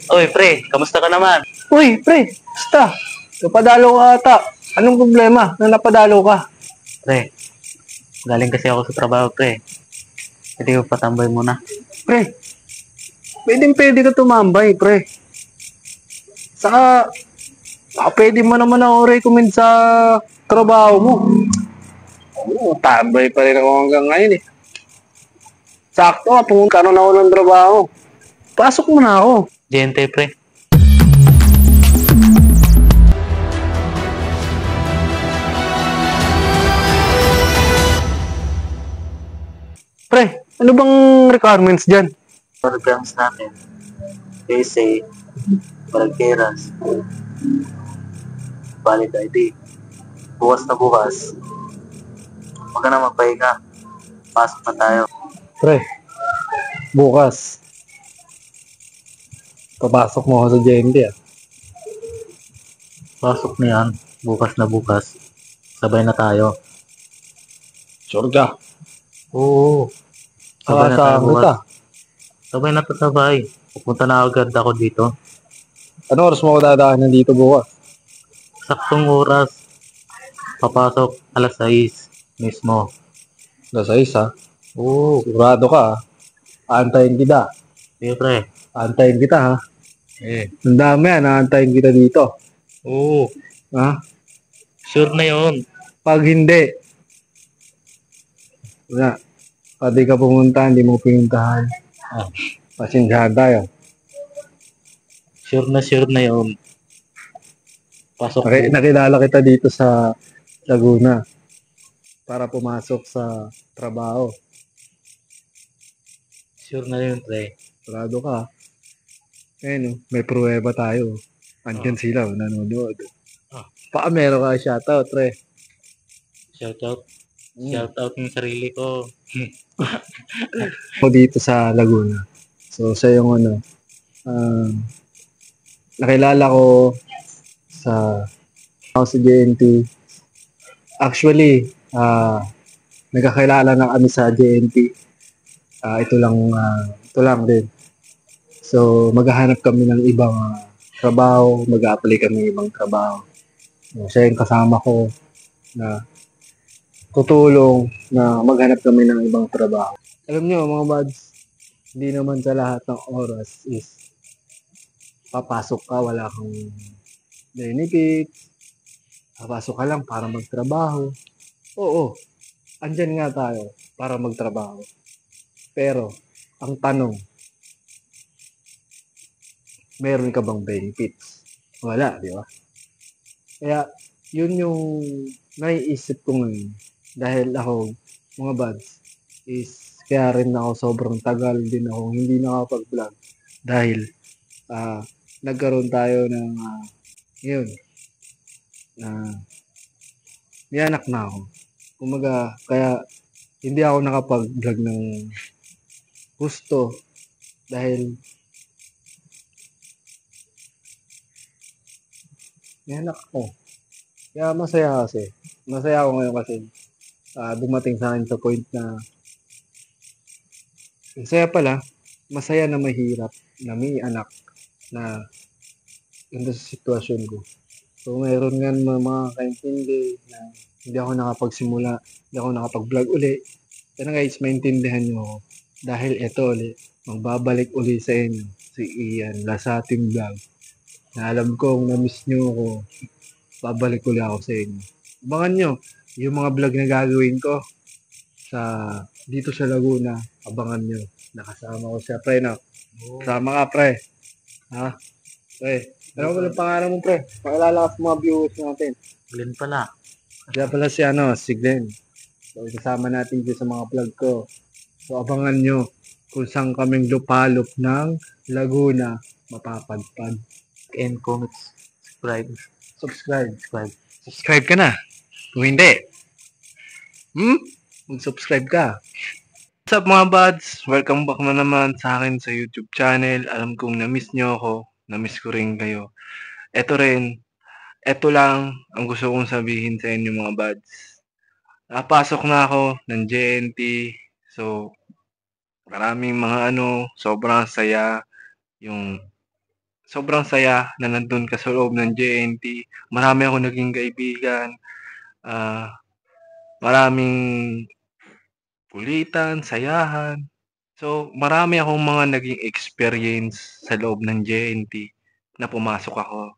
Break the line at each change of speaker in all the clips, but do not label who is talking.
Oy, pre, kamusta ka naman?
Uy, pre, basta. Napadalo ka ata. Anong problema na napadalo ka?
Pre, galing kasi ako sa trabaho, pre. Pwede ko patambay muna.
Pre, pwede ka tumambay, pre. Saka, pwede mo naman ako recommend sa trabaho mo. Oo, tambay pa rin ako hanggang ngayon eh. Sakto, pumunta na ako ng trabaho. Pasok mo na ako.
Gente, pre.
Pre, ano bang requirements dyan?
Programs natin. Essay, Barangkeras, Valid ID. Bukas na bukas. Huwag ka na magpahinga. Pasok na tayo.
Pre, bukas. Papasok mo ako sa JNT ah.
Pasok na yan. Bukas na bukas. Sabay na tayo.
Sure ka?
Oo. Sabay na tayo
Saan kita?
bukas. Sabay na sabay. Pupunta na agad ako dito.
Ano oras mo ako dadaanan dito bukas?
Saktong oras. Papasok alas 6 mismo.
Nasa isa.
Oo.
Sigurado ka ha? Aantayin kita.
Sige, pre.
Aantayin kita ha?
Eh.
Ang dami yan, aantayin kita dito.
Oo.
Ha?
Sure na yun.
Pag hindi, wala. Pag di ka pumunta, hindi mo pinuntahan.
Ah.
Pasensyahan tayo.
Sure na yun. Pasok po.
Nakilala kita dito sa Laguna para pumasok sa trabaho.
Sure na yun, pre.
Sigurado ka. Ayun, may pruweba tayo. Andyan sila, nanonood.
Ah.
Baka meron ka shoutout, pre.
Shoutout. Shoutout yung sarili ko.
Ako dito sa Laguna. So, sa yung nakilala ko sa JNT. Actually, nagkakilala na kami sa JNT. Ito lang din. So, maghahanap kami ng ibang trabaho, mag-apply kami ng ibang trabaho. So, siya yung kasama ko na tutulong na maghanap kami ng ibang trabaho. Alam nyo, mga buds, hindi naman sa lahat ng oras is papasok ka, wala kang benefits, papasok ka lang para magtrabaho. Oo, andyan nga tayo para magtrabaho. Pero, ang tanong, meron ka bang benefits? Wala, di ba? Kaya, yun yung naiisip ko ngayon. Dahil ako, mga buds, is kaya rin ako sobrang tagal din ako hindi nakapag-vlog. Dahil, nagkaroon tayo ng, yun, may anak na ako. Kumaga, kaya, hindi ako nakapag-vlog ng gusto. Dahil, may anak ako. Kaya masaya kasi. Masaya ako ngayon kasi dumating sa akin sa point na masaya pala, masaya na mahirap na may anak na ganda sa sitwasyon ko. So mayroon nga mga kaintindi na hindi ako nakapagsimula, hindi ako nakapag-vlog uli. Kaya guys, maintindihan nyo ako. Dahil ito uli, magbabalik uli sa inyo si Ian Lasating Vlog. Na alam kong na-miss nyo ako, babalik uli ako sa inyo. Abangan nyo yung mga vlog na gagawin ko sa dito sa Laguna. Abangan nyo. Nakasama ko siya, pre, no? Kasama ka, pre. Ha? Pre, ano ba ang pangalan mo, pre? Pakilala ka sa mga viewers natin.
Glenn pala.
Siya pala si Glenn. So, kasama natin dito sa mga vlog ko. So, abangan nyo kung saan kaming lupalop ng Laguna mapapadpad.
And comments.
Subscribe. Subscribe ka na. Kung hindi, mag-subscribe ka. What's up mga buds? Welcome back na naman sa akin sa YouTube channel. Alam kong na-miss nyo ako. Na-miss ko rin kayo. Ito lang ang gusto kong sabihin sa inyo mga buds. Napasok na ako ng JNT. So, maraming mga sobrang saya. Yung sobrang saya na nandun ka sa loob ng JNT. Marami akong naging kaibigan, maraming kulitan, sayahan. So, marami akong mga naging experience sa loob ng JNT na pumasok ako.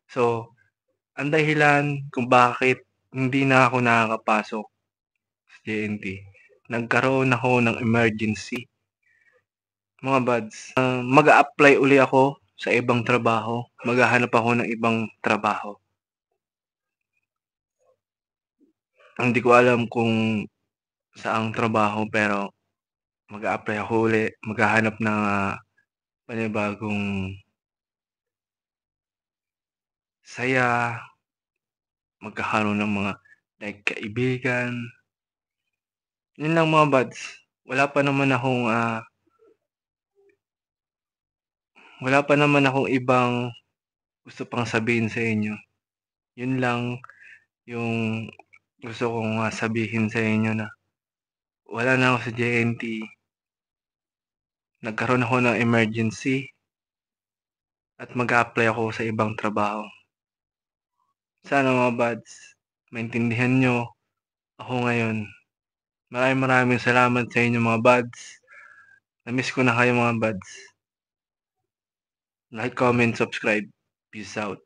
So, ang dahilan kung bakit hindi na ako nakakapasok sa JNT, nagkaroon ako ng emergency. Mga buds, mag-a-apply uli ako sa ibang trabaho. Maghahanap ako ng ibang trabaho. Hindi ko alam kung saang trabaho pero mag-a-apply ako uli. Maghahanap ng panibagong saya, magkakaroon ng mga like kaibigan. Yun lang mga buds. Wala pa naman akong ibang gusto pang sabihin sa inyo. Yun lang yung gusto kong sabihin sa inyo na wala na ako sa JNT. Nagkaroon ako ng emergency at mag-a-apply ako sa ibang trabaho. Sana mga buds, maintindihan nyo ako ngayon. Maraming salamat sa inyo mga buds. Na-miss ko na kayo mga buds. Like, comment, subscribe. Peace out.